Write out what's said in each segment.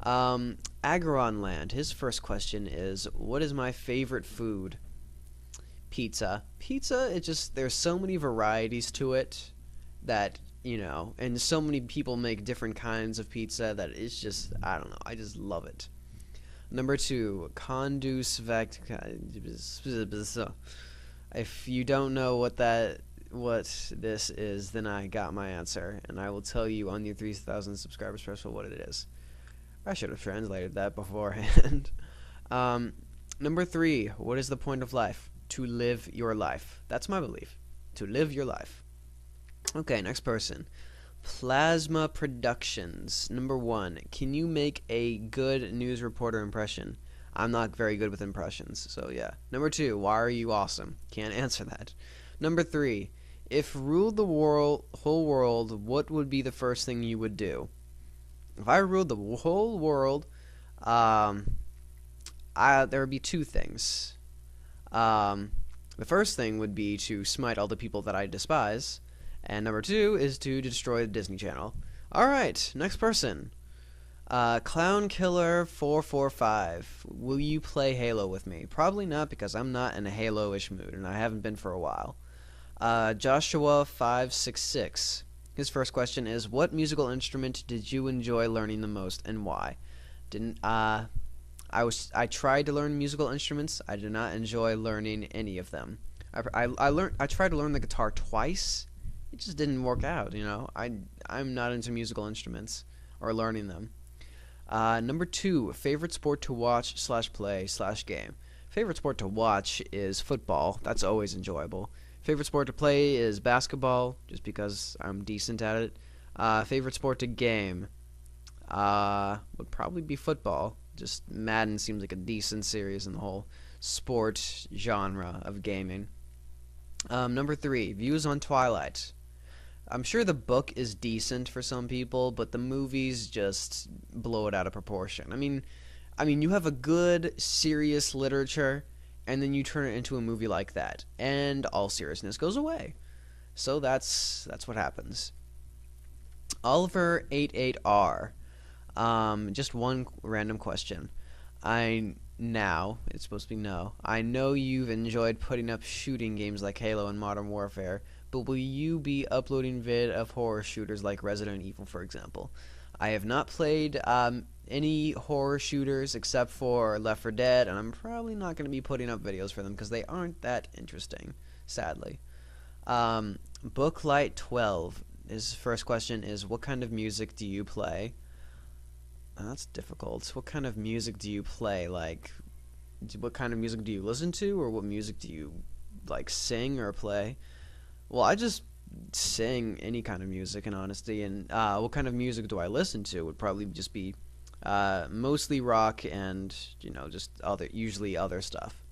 Agronland, his first question is, what is my favorite food? Pizza. Pizza, there's so many varieties to it that, and so many people make different kinds of pizza that it's just, I don't know, I just love it. Number 2, conduce vect. If you don't know what this is, then I got my answer, and I will tell you on your 3,000 subscriber special what it is. I should have translated that beforehand. Number 3, what is the point of life? To live your life. That's my belief. To live your life. Okay, next person. Plazmaproductions. Number 1, can you make a good news reporter impression? I'm not very good with impressions, so yeah. Number 2, why are you awesome? Can't answer that. Number 3, if ruled the whole world, what would be the first thing you would do? If I ruled the whole world, there would be 2 things. The first thing would be to smite all the people that I despise, and number 2 is to destroy the Disney Channel. Alright, next person. Clown Killer 445. Will you play Halo with me? Probably not, because I'm not in a Halo-ish mood, and I haven't been for a while. Joshua 566. His first question is, what musical instrument did you enjoy learning the most, and why? I tried to learn musical instruments. I did not enjoy learning any of them. I tried to learn the guitar twice. It just didn't work out, I'm not into musical instruments or learning them. Number 2, favorite sport to watch / play / game. Favorite sport to watch is football. That's always enjoyable. Favorite sport to play is basketball, just because I'm decent at it. Favorite sport to game would probably be football. Just Madden seems like a decent series in the whole sport genre of gaming. Number 3, views on Twilight. I'm sure the book is decent for some people, but the movies just blow it out of proportion. I mean, you have a good, serious literature, and then you turn it into a movie like that, and all seriousness goes away. So that's what happens. Oliver88R. Just one random question. It's supposed to be no. I know you've enjoyed putting up shooting games like Halo and Modern Warfare, but will you be uploading vid of horror shooters like Resident Evil, for example? I have not played any horror shooters except for Left 4 Dead, and I'm probably not going to be putting up videos for them because they aren't that interesting, sadly. Booklight12, his first question is, what kind of music do you play? That's difficult. What kind of music do you play? Like, what kind of music do you listen to, or what music do you, like, sing or play? Well, I just sing any kind of music, in honesty, and what kind of music do I listen to would probably just be mostly rock and, just usually other stuff.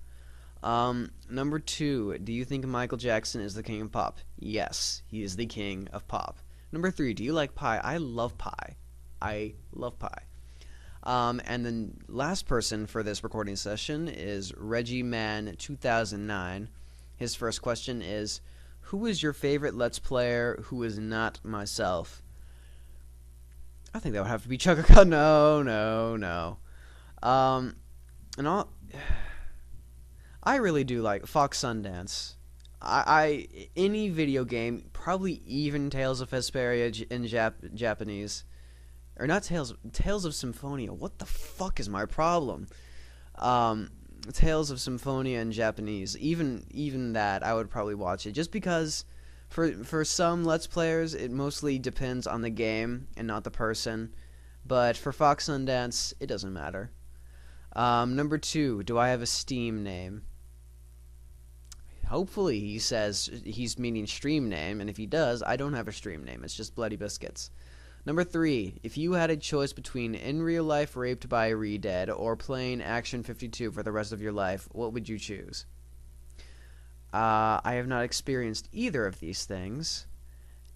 Number 2, do you think Michael Jackson is the king of pop? Yes, he is the king of pop. Number 3, do you like pie? I love pie. I love pie. And then last person for this recording session is Reggie Man 2009. His first question is, who is your favorite Let's Player who is not myself? I think that would have to be Chugga. No. I really do like Fox Sundance. Any video game, probably even Tales of Vesperia in Japanese. Or not Tales of Symphonia. What the fuck is my problem? Tales of Symphonia in Japanese. Even that, I would probably watch it. Just because for some Let's Players, it mostly depends on the game and not the person. But for Fox Sundance, it doesn't matter. Number 2, do I have a Steam name? Hopefully he says he's meaning stream name, and if he does, I don't have a stream name. It's just Bloody Biscuits. Number 3, if you had a choice between in real life raped by a re-dead or playing Action 52 for the rest of your life, what would you choose? I have not experienced either of these things,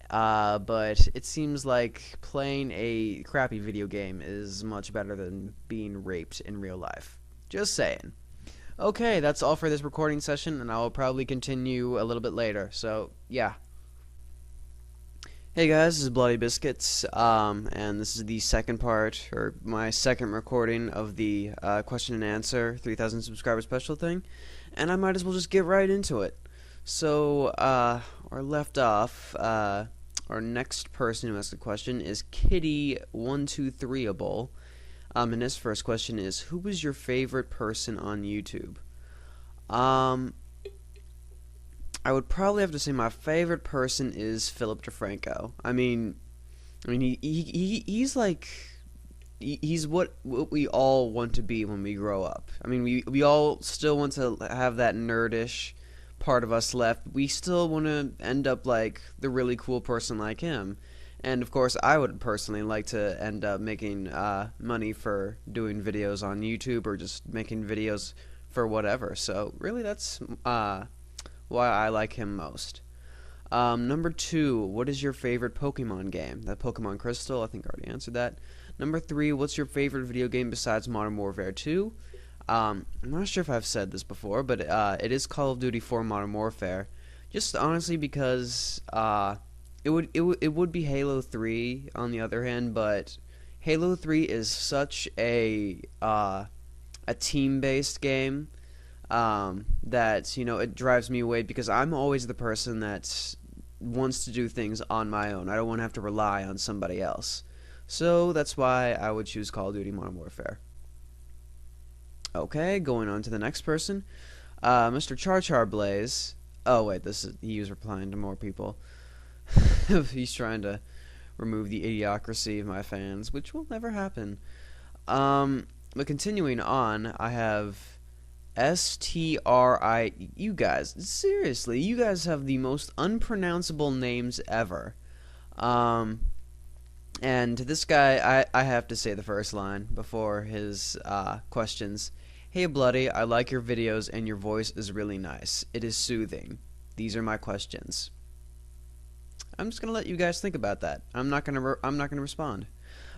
but it seems like playing a crappy video game is much better than being raped in real life. Just saying. Okay, that's all for this recording session, and I will probably continue a little bit later, so yeah. Hey guys, this is Bloody Biscuits, and this is the second part, or my second recording of the question and answer 3,000 subscriber special thing, and I might as well just get right into it. So, our left off, our next person who asked the question is Kitty123able, and his first question is, who was your favorite person on YouTube? I would probably have to say my favorite person is Philip DeFranco. He's like he's what we all want to be when we grow up. I mean, we all still want to have that nerdish part of us left. We still want to end up like the really cool person like him. And of course, I would personally like to end up making money for doing videos on YouTube or just making videos for whatever. So really, that's why I like him most. Number 2, what is your favorite Pokemon game? That Pokemon Crystal, I think I already answered that. Number 3, what's your favorite video game besides Modern Warfare 2? I'm not sure if I've said this before, but it is Call of Duty 4 Modern Warfare. Just honestly because it would be Halo 3 on the other hand, but Halo 3 is such a team-based game. That, it drives me away because I'm always the person that wants to do things on my own. I don't want to have to rely on somebody else. So that's why I would choose Call of Duty Modern Warfare. Okay, going on to the next person. Mr. Char Blaze. Oh wait, he was replying to more people. He's trying to remove the idiocracy of my fans, which will never happen. But continuing on, I have StRi. You guys, seriously, you guys have the most unpronounceable names ever. And to this guy, I have to say the first line before his questions. Hey Bloody, I like your videos and your voice is really nice. It is soothing. These are my questions. I'm just gonna let you guys think about that. I'm not gonna respond.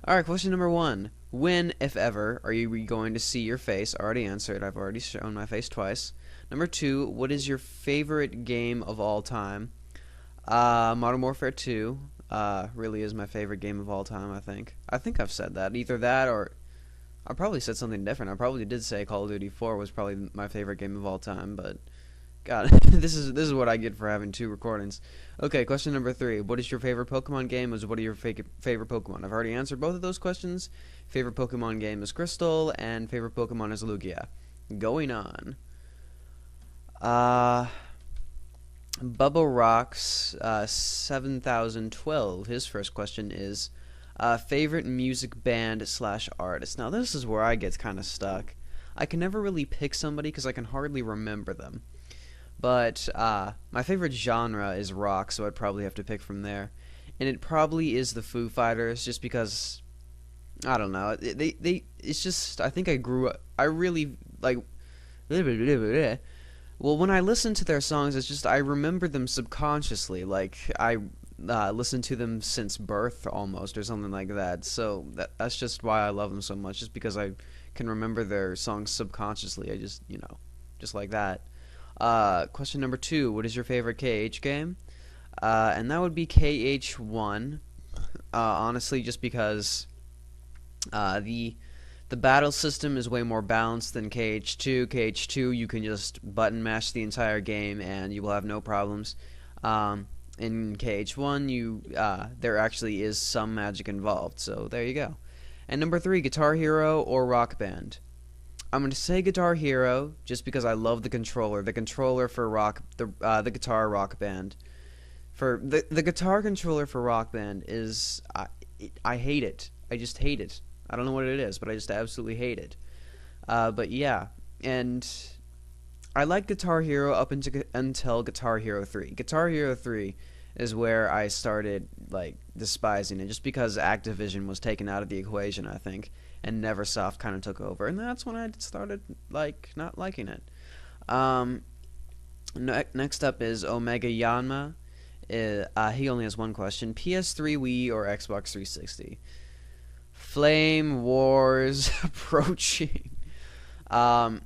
Alright, question number 1. When, if ever, are you going to see your face? Already answered. I've already shown my face twice. Number 2, what is your favorite game of all time? Modern Warfare 2 really is my favorite game of all time, I think. I think I've said that. Either that or I probably said something different. I probably did say Call of Duty 4 was probably my favorite game of all time, but God, this is what I get for having 2 recordings. Okay, question number 3. What is your favorite Pokemon game? What are your favorite Pokemon? I've already answered both of those questions. Favorite Pokemon game is Crystal, and favorite Pokemon is Lugia. Going on. BubbleRocks 7012. His first question is favorite music band / artist. Now this is where I get kind of stuck. I can never really pick somebody because I can hardly remember them. But my favorite genre is rock, so I'd probably have to pick from there. And it probably is the Foo Fighters, just because, I don't know, it's just, I think I grew up, I really, like, well, when I listen to their songs, it's just, I remember them subconsciously, like, I listened to them since birth, almost, or something like that. So that's just why I love them so much, just because I can remember their songs subconsciously. I just, just like that. Question number 2, what is your favorite KH game? And that would be KH1. Honestly, just because the battle system is way more balanced than KH2. KH2, you can just button mash the entire game and you will have no problems. In KH1, there actually is some magic involved, so there you go. And number 3, Guitar Hero or Rock Band? I'm going to say Guitar Hero just because I love the controller. The controller for the guitar Rock Band. For the guitar controller for Rock Band is I hate it. I just hate it. I don't know what it is, but I just absolutely hate it. But yeah, and I like Guitar Hero up until Guitar Hero 3. Guitar Hero 3 is where I started like despising it, just because Activision was taken out of the equation, I think, and Neversoft kind of took over, and that's when I started like not liking it. Next up is OmegaYanma. He only has one question: PS3, Wii, or Xbox 360? Flame Wars approaching. I'm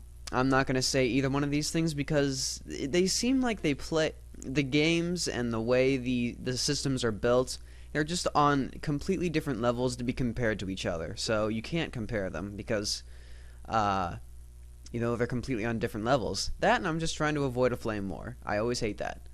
not going to say either one of these things because they seem like they play the games and the way the systems are built They're just on completely different levels to be compared to each other. So you can't compare them because, they're completely on different levels. That, and I'm just trying to avoid a flame war. I always hate that.